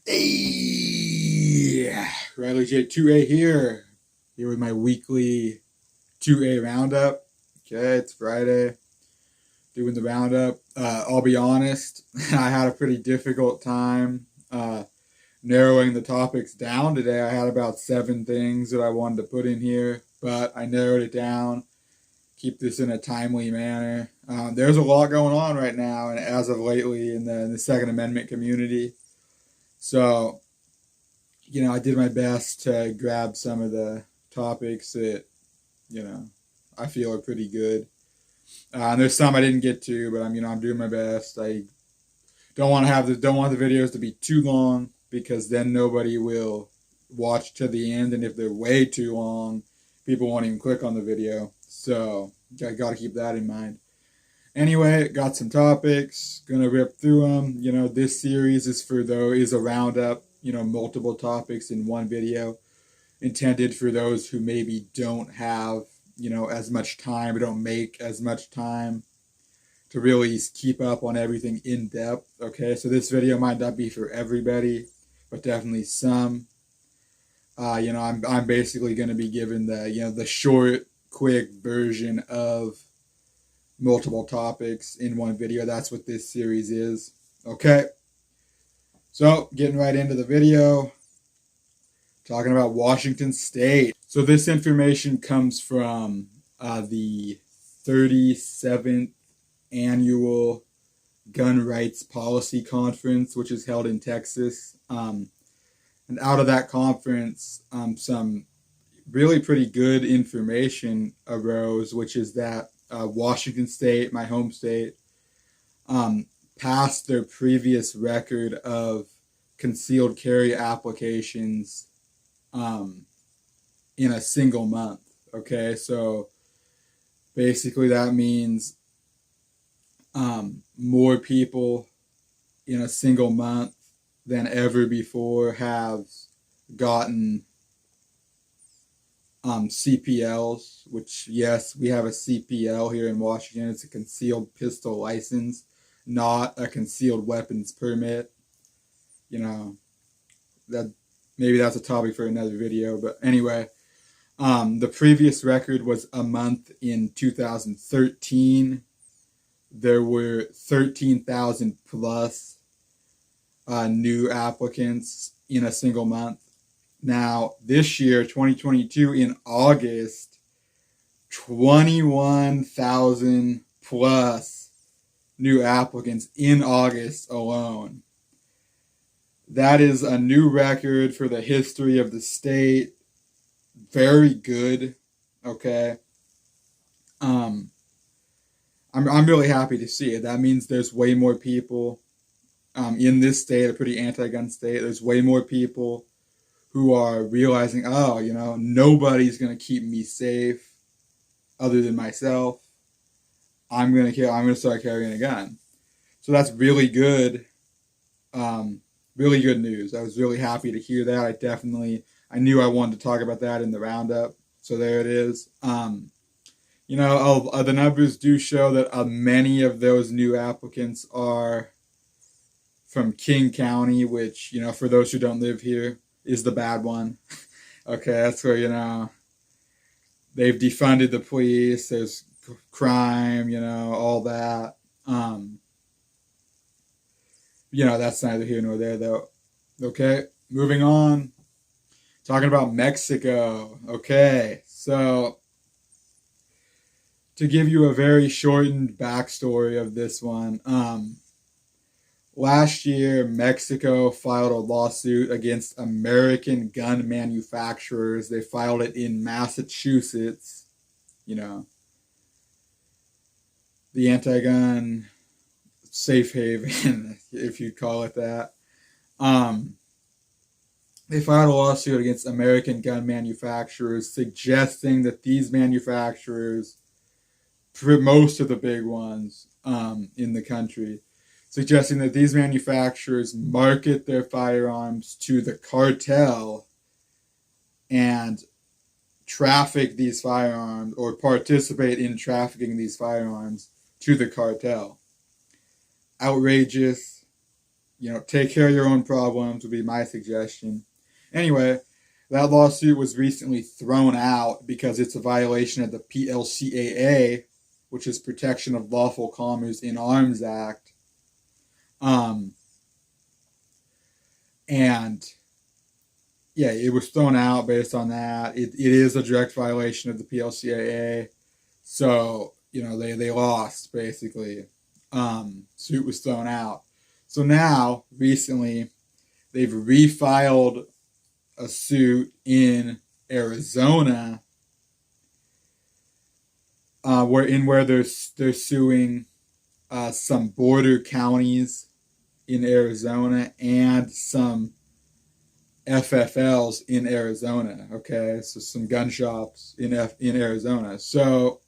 Hey, Riley J 2A here with my weekly 2A roundup. Okay, it's Friday, doing the roundup. I'll be honest, I had a pretty difficult time narrowing the topics down today. I had about 7 things that I wanted to put in here, but I narrowed it down. Keep this in a timely manner. There's a lot going on right now, and as of lately in the Second Amendment community. So, I did my best to grab some of the topics that, I feel are pretty good. And there's some I didn't get to, but I'm doing my best. I don't want the videos to be too long because then nobody will watch to the end, and if they're way too long, people won't even click on the video. So I got to keep that in mind. Anyway, got some topics. Gonna rip through them. This series is a roundup. Multiple topics in one video, intended for those who maybe don't have as much time or don't make as much time to really keep up on everything in depth. Okay, so this video might not be for everybody, but definitely some. I'm basically going to be given the short, quick version of multiple topics in one video. That's what this series is. Okay, so getting right into the video, talking about Washington State. So this information comes from the 37th annual Gun Rights Policy Conference, which is held in Texas. And out of that conference, some really pretty good information arose, which is that Washington State, my home state, passed their previous record of concealed carry applications in a single month. Okay, so basically that means more people in a single month than ever before have gotten CPLs, which, yes, we have a CPL here in Washington. It's a concealed pistol license, not a concealed weapons permit. That maybe that's a topic for another video, but anyway, the previous record was a month in 2013. There were 13,000 plus new applicants in a single month. Now, this year, 2022, in August, 21,000 plus new applicants in August alone. That is a new record for the history of the state. Very good. Okay. I'm really happy to see it. That means there's way more people in this state, a pretty anti-gun state. There's way more people who are realizing, nobody's going to keep me safe other than myself. I'm going to start carrying a gun. So that's really good. Really good news. I was really happy to hear that. I knew I wanted to talk about that in the roundup. So there it is. The numbers do show that many of those new applicants are from King County, which, for those who don't live here, is the bad one. Okay, that's where, they've defunded the police, there's crime, all that. That's neither here nor there, though. Okay, moving on. Talking about Mexico. Okay, so to give you a very shortened backstory of this one, last year, Mexico filed a lawsuit against American gun manufacturers. They filed it in Massachusetts, the anti-gun safe haven, if you'd call it that. They filed a lawsuit against American gun manufacturers, suggesting that these manufacturers, most of the big ones in the country, suggesting that these manufacturers market their firearms to the cartel and traffic these firearms, or participate in trafficking these firearms to the cartel. Outrageous. take care of your own problems would be my suggestion. Anyway, that lawsuit was recently thrown out because it's a violation of the PLCAA, which is Protection of Lawful Commerce in Arms Act. And yeah, it was thrown out based on that. It is a direct violation of the PLCAA. So, they lost, basically. Suit was thrown out. So now, recently, they've refiled a suit in Arizona, where they're suing some border counties in Arizona and some FFLs in Arizona. Okay, so some gun shops in Arizona. So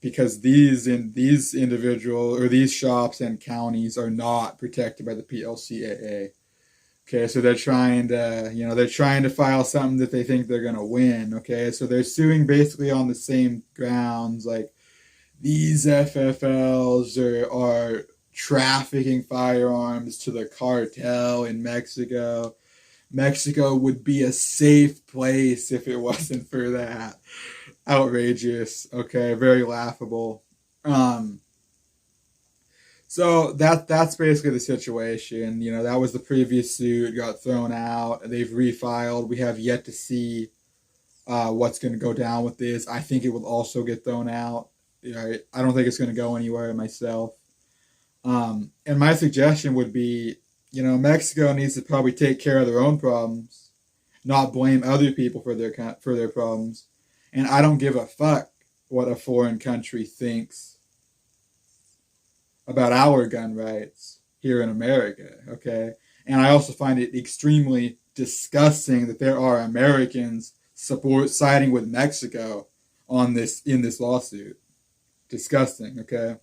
because these individual or these shops and counties are not protected by the PLCAA. Okay, so they're trying to file something that they think they're gonna win. Okay, so they're suing basically on the same grounds, like these FFLs are trafficking firearms to the cartel in Mexico. Mexico would be a safe place if it wasn't for that. Outrageous. Okay, very laughable. So that's basically the situation. That was the previous suit, got thrown out. They've refiled. We have yet to see what's going to go down with this. I think it will also get thrown out. I don't think it's going to go anywhere myself. And my suggestion would be, Mexico needs to probably take care of their own problems, not blame other people for their problems. And I don't give a fuck what a foreign country thinks about our gun rights here in America, okay? And I also find it extremely disgusting that there are Americans siding with Mexico in this lawsuit. Disgusting, okay?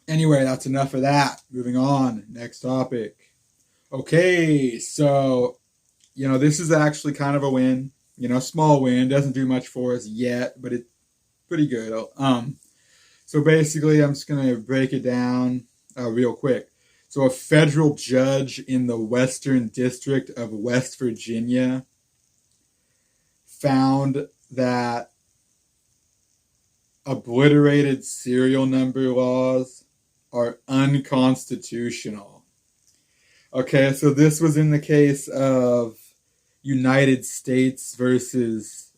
Anyway, that's enough of that. Moving on, next topic. Okay, so, this is actually kind of a win. Small win, doesn't do much for us yet, but it's pretty good. So basically, I'm just going to break it down real quick. So a federal judge in the Western District of West Virginia found that obliterated serial number laws are unconstitutional. Okay, so this was in the case of United States versus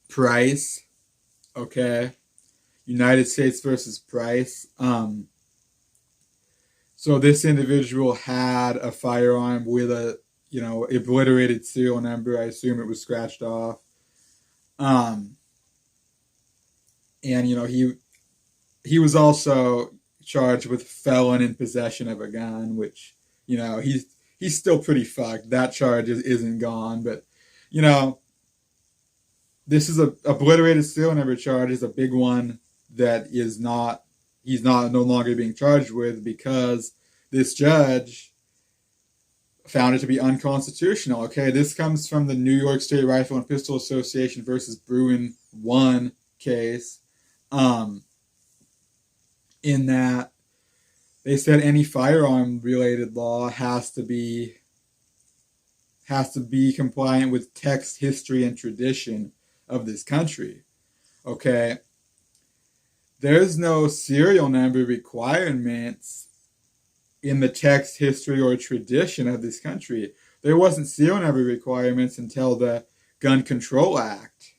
Price. Okay. United States versus Price. So this individual had a firearm with a, obliterated serial number. I assume it was scratched off. And, he was also charged with felon in possession of a gun, which, he's still pretty fucked. That charge isn't gone, but, this is a obliterated serial number charge is a big one that he's no longer being charged with because this judge found it to be unconstitutional. Okay, this comes from the New York State Rifle and Pistol Association versus Bruin 1 case. In that they said any firearm related law has to be compliant with text, history, and tradition of this country. Okay, there's no serial number requirements in the text, history, or tradition of this country. There wasn't serial number requirements until the Gun Control Act.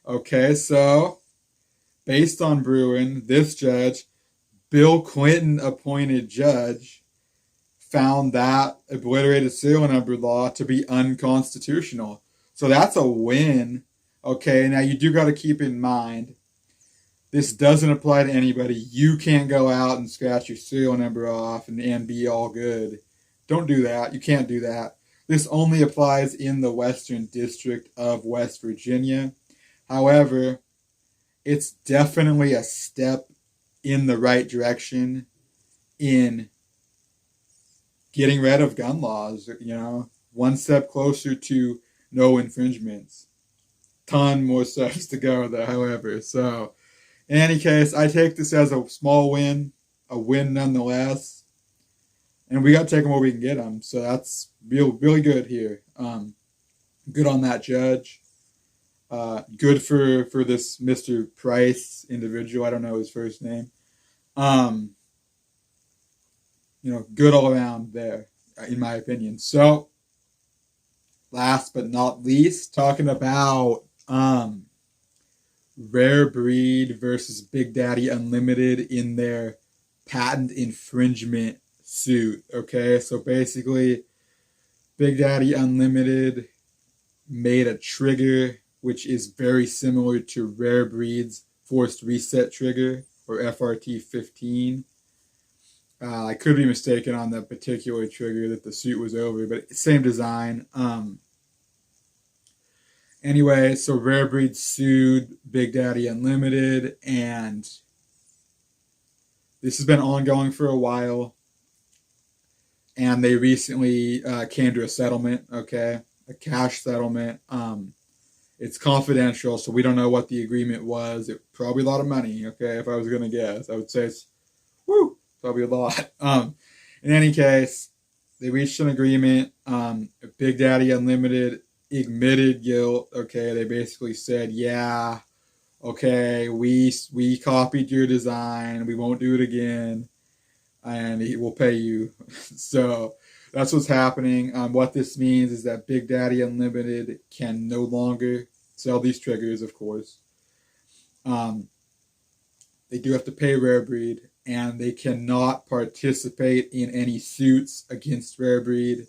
Okay, so based on Bruin, this judge, Bill Clinton appointed judge, found that obliterated serial number law to be unconstitutional. So that's a win. Okay, now you do got to keep in mind, this doesn't apply to anybody. You can't go out and scratch your serial number off and be all good. Don't do that. You can't do that. This only applies in the Western District of West Virginia. However, it's definitely a step in the right direction in getting rid of gun laws. One step closer to no infringements. Ton more steps to go, though, however. So, in any case, I take this as a small win. a win nonetheless. And we got to take them where we can get them. So that's really good here. Good on that judge. Good for this Mr. Price individual. I don't know his first name. Good all around there, in my opinion. So, last but not least, talking about Rare Breed versus Big Daddy Unlimited in their patent infringement suit. Okay, so basically, Big Daddy Unlimited made a trigger which is very similar to Rare Breed's Forced Reset trigger, or FRT 15. I could be mistaken on the particular trigger that the suit was over, but same design. Anyway, so Rare Breed sued Big Daddy Unlimited, and this has been ongoing for a while. And they recently came to a settlement, okay? A cash settlement. It's confidential, so we don't know what the agreement was. It probably a lot of money, okay? If I was going to guess, I would say it's, probably a lot. In any case, they reached an agreement. Big Daddy Unlimited admitted guilt, okay? They basically said, yeah, okay, we copied your design. We won't do it again. And he will pay you. So that's what's happening. What this means is that Big Daddy Unlimited can no longer sell these triggers, of course. They do have to pay Rare Breed, and they cannot participate in any suits against Rare Breed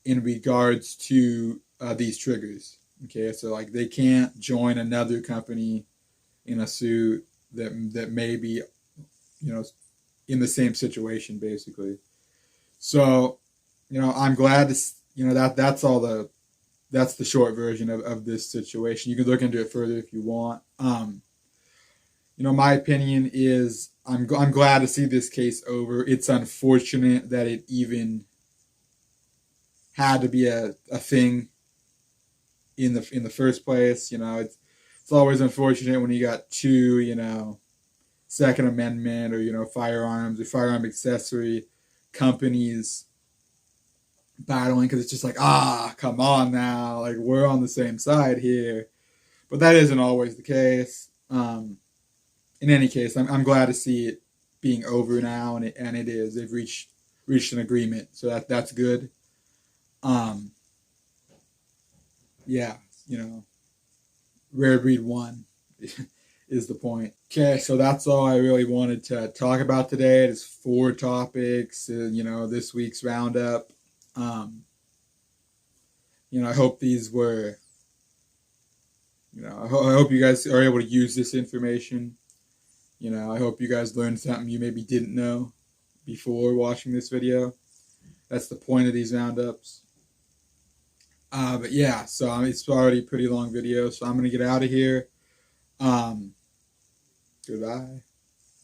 in regards to these triggers. Okay, so like they can't join another company in a suit that may be, in the same situation, basically. So, I'm glad to, that's the short version of this situation. You can look into it further if you want. My opinion is I'm glad to see this case over. It's unfortunate that it even had to be a thing in the first place. It's always unfortunate when you got two, Second Amendment or, firearms or firearm accessory companies battling, because it's just like, come on now, like we're on the same side here. But that isn't always the case. In any case, I'm glad to see it being over now, and it is. They've reached an agreement, so that's good. Yeah, Rare Breed won. Is the point. Okay, so that's all I really wanted to talk about today. It's 4 topics, this week's roundup. I hope these were, I hope you guys are able to use this information. I hope you guys learned something you maybe didn't know before watching this video. That's the point of these roundups. But yeah, so it's already a pretty long video, so I'm going to get out of here. Goodbye.